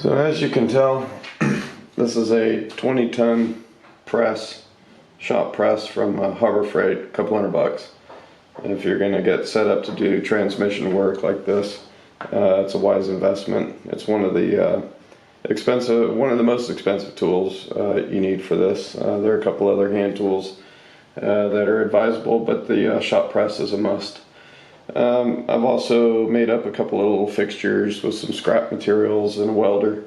So as you can tell, this is a 20-ton press, shop press from Harbor Freight, a couple $100. And if you're going to get set up to do transmission work like this, it's a wise investment. It's one of the most expensive tools you need for this. There are a couple other hand tools that are advisable, but the shop press is a must. I've also made up a couple of little fixtures with some scrap materials and a welder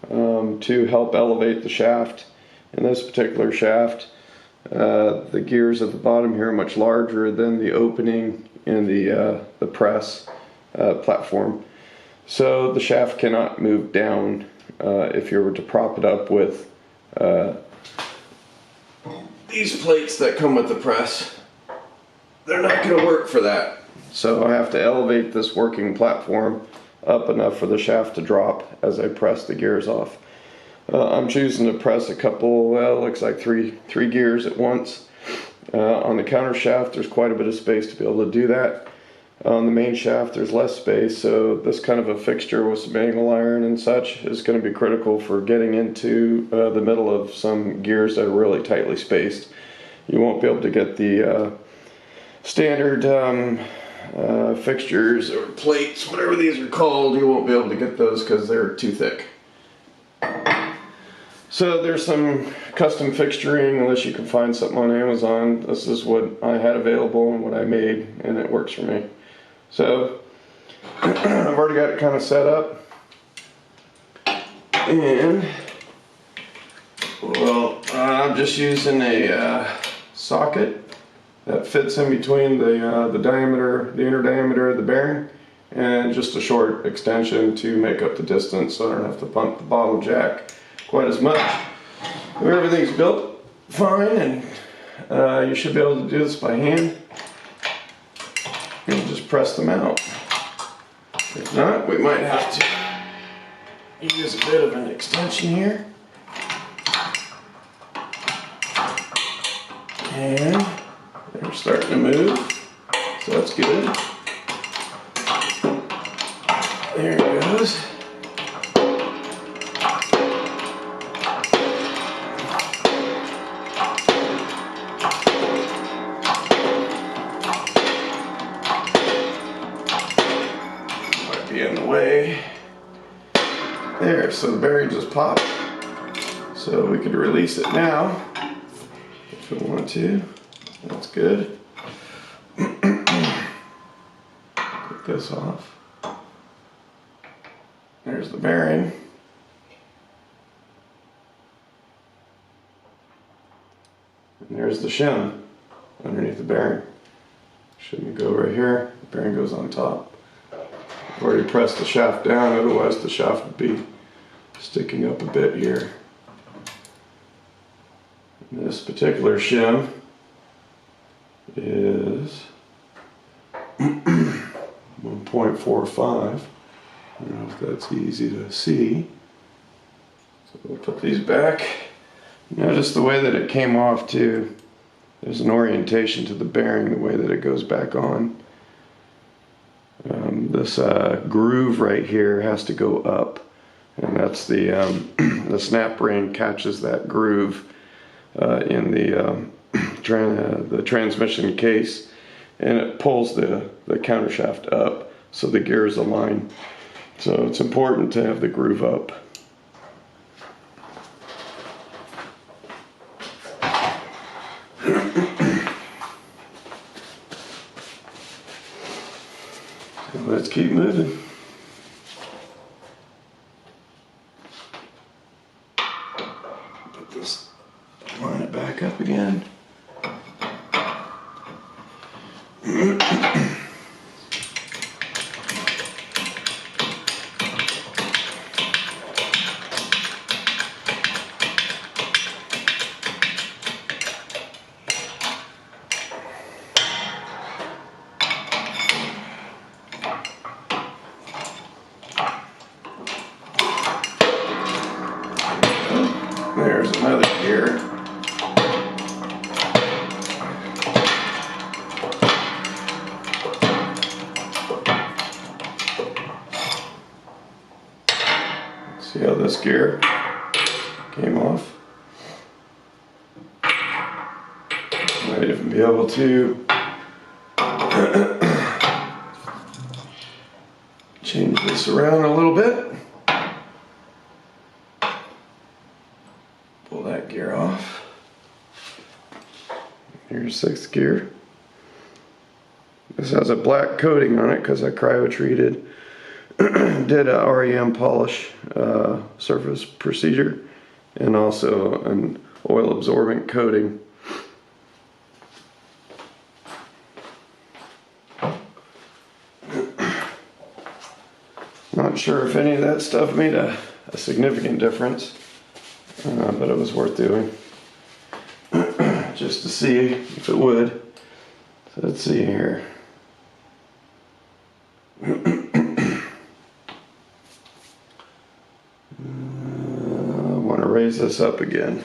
to help elevate the shaft. In this particular shaft, the gears at the bottom here are much larger than the opening in the press platform. So the shaft cannot move down if you were to prop it up with these plates that come with the press. They're not going to work for that. So I have to elevate this working platform up enough for the shaft to drop as I press the gears off. I'm choosing to press a couple, well, looks like three gears at once. On the counter shaft, there's quite a bit of space to be able to do that. On the main shaft, there's less space, so this kind of a fixture with some angle iron and such is going to be critical for getting into the middle of some gears that are really tightly spaced. You won't be able to get the standard fixtures or plates, whatever these are called. You won't be able to get those because they're too thick. So there's some custom fixturing, unless you can find something on Amazon. This is what I had available and what I made, and it works for me. So I've already got it kind of set up, and well, I'm just using a socket that fits in between the inner diameter of the bearing, and just a short extension to make up the distance so I don't have to pump the bottom jack quite as much. Everything's built fine, and you should be able to do this by hand. And just press them out. If not, we might have to use a bit of an extension here. And they're starting to move, so that's good. There it goes. Might be in the way. There, so the bearing just popped. So we could release it now if we want to. That's good. Take this off. There's the bearing. And there's the shim underneath the bearing. Shouldn't go right here. The bearing goes on top. I've already pressed the shaft down, otherwise the shaft would be sticking up a bit here. And this particular shim is 1.45. I don't know if that's easy to see. So we'll put these back. Notice the way that it came off too. There's an orientation to the bearing, the way that it goes back on. This groove right here has to go up, and that's the the snap ring catches that groove in the transmission case, and it pulls the counter shaft up so the gears align. So it's important to have the groove up. So let's keep moving. Put this, line it back up again. There's another gear. See how gear came off. Might even be able to change this around a little bit. Pull that gear off. Here's 6th gear. This has a black coating on it because I cryo-treated, did a REM polish surface procedure, and also an oil absorbent coating. Not sure if any of that stuff made a significant difference, but it was worth doing just to see if it would. So let's see here. I want to raise this up again.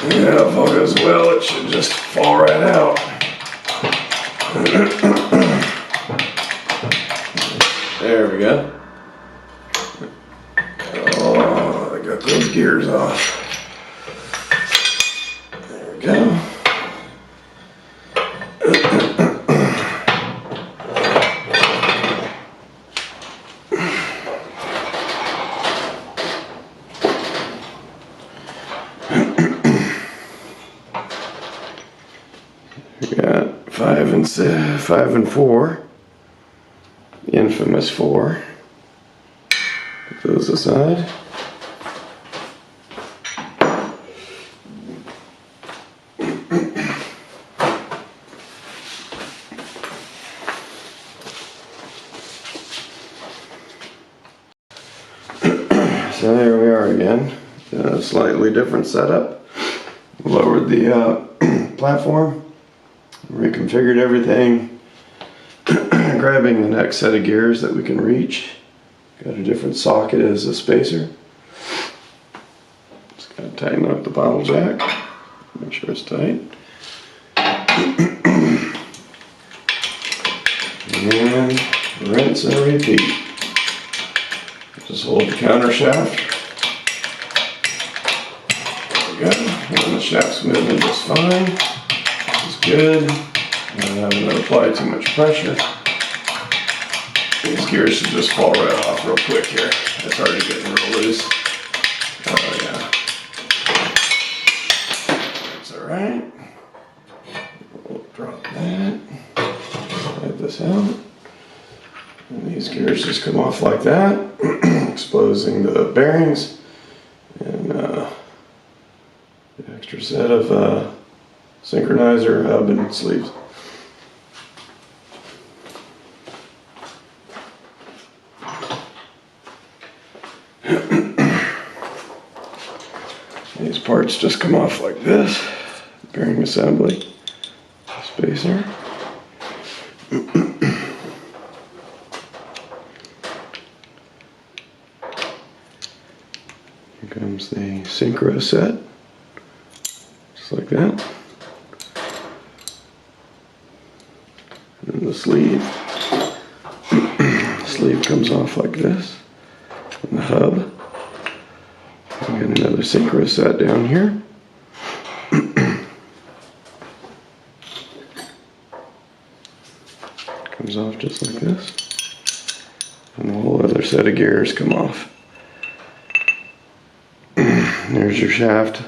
Yeah, if all goes well, it should just fall right out. There we go. Oh, I got those gears off. There we go. We got 5 and 4, the infamous 4. Put those aside. So there we are again. A slightly different setup. Lowered the platform. Reconfigured everything, grabbing the next set of gears that we can reach. Got a different socket as a spacer. Just gotta tighten up the bottle jack, make sure it's tight. And rinse and repeat. Just hold the counter shaft. There we go. And the shaft's moving just fine. Good. I haven't applied too much pressure. These gears should just fall right off real quick here. It's already getting real loose. Oh yeah. That's alright. We'll drop that. Slide this out. And these gears just come off like that, exposing the bearings and the extra set of synchronizer hub and sleeves. These parts just come off like this. Bearing assembly. Spacer. Here comes the synchro set. Just like that. And the sleeve. The sleeve comes off like this. And the hub. We got another synchro set down here. Comes off just like this. And the whole other set of gears come off. There's your shaft.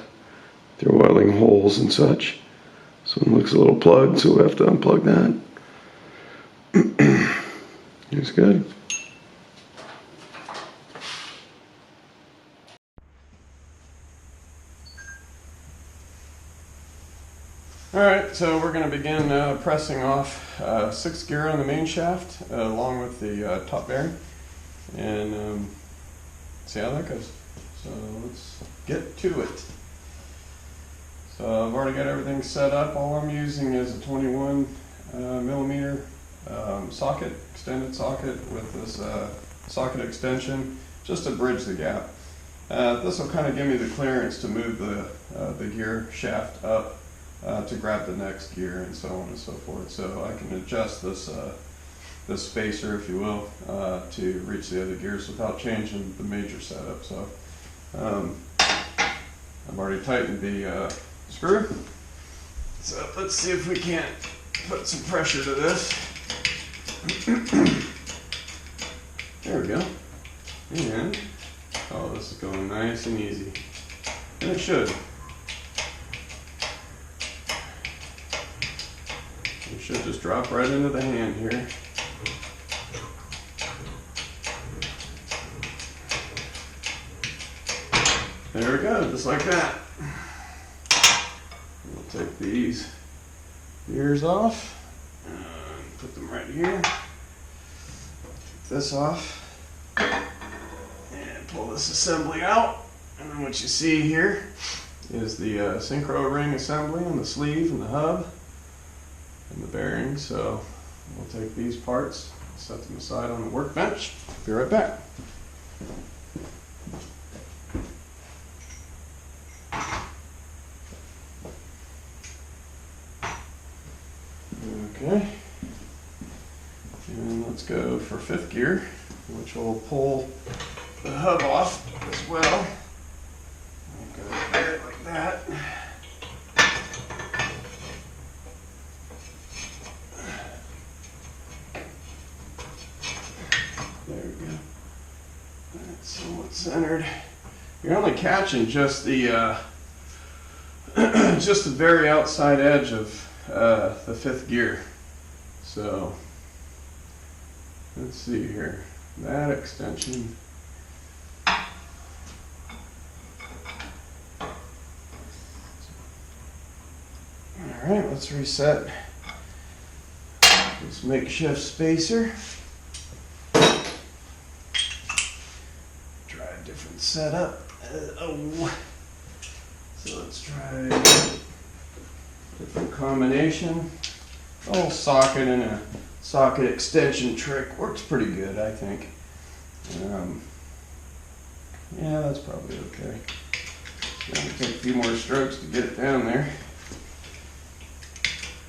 They're welding holes and such. This one looks a little plugged, so we'll have to unplug that. It's good. Alright, so we're going to begin pressing off 6th gear on the main shaft along with the top bearing and see how that goes. So let's get to it. So I've already got everything set up. All I'm using is a 21 millimeter socket, extended socket with this socket extension. just to bridge the gap. This will kind of give me the clearance to move the gear shaft up to grab the next gear and so on and so forth. So I can adjust this spacer, if you will, to reach the other gears without changing the major setup. So I've already tightened the screw. So let's see if we can't put some pressure to this. There we go. And, oh, this is going nice and easy. And it should. It should just drop right into the hand here. There we go, just like that. We'll take these gears off and put them right here. Take this off and pull this assembly out. And then what you see here is the synchro ring assembly on the sleeve and the hub and the bearings. So we'll take these parts, set them aside on the workbench. Be right back. Okay, and let's go for 5th gear, which will pull the hub off as well. Go there like that. There we go. That's somewhat centered. You're only catching just the just the very outside edge of the 5th gear. So let's see here, that extension. Alright, let's reset this makeshift spacer. Try a different setup. So let's try different combination. Little socket and a socket extension trick works pretty good, I think. Yeah, that's probably okay. Gonna take a few more strokes to get it down there,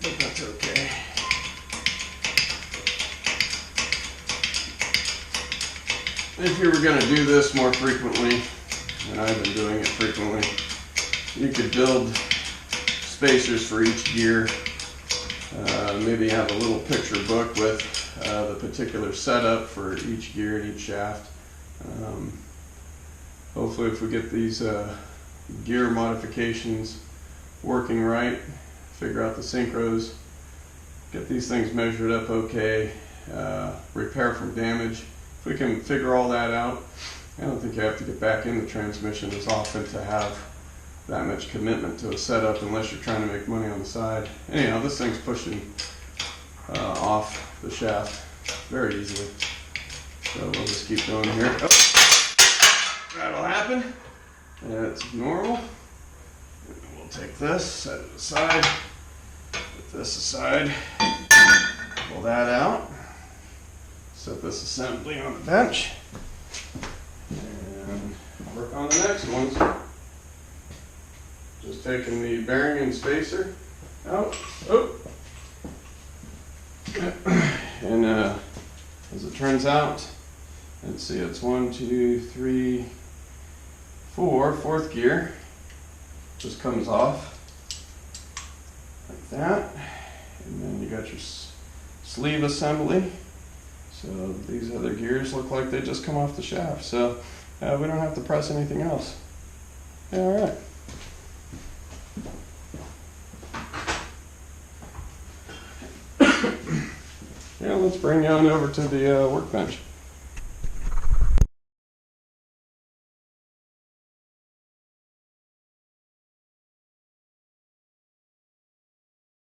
but that's okay. If you were going to do this more frequently, and I've been doing it frequently, you could build spacers for each gear. Maybe have a little picture book with the particular setup for each gear and each shaft. Hopefully if we get these gear modifications working right, figure out the synchros, get these things measured up okay, repair from damage. If we can figure all that out, I don't think you have to get back in the transmission as often to have that much commitment to a setup unless you're trying to make money on the side. Anyhow, this thing's pushing off the shaft very easily. So we'll just keep going here. Oh, that'll happen. That's normal. And we'll take this, set it aside, put this aside, pull that out, set this assembly on the bench, and work on the next ones. Just taking the bearing and spacer out. Oh. And as it turns out, let's see, it's 1, 2, 3, 4, 4th gear. Just comes off like that. And then you got your sleeve assembly. So these other gears look like they just come off the shaft. So we don't have to press anything else. Yeah, all right. Yeah, let's bring you on over to the workbench.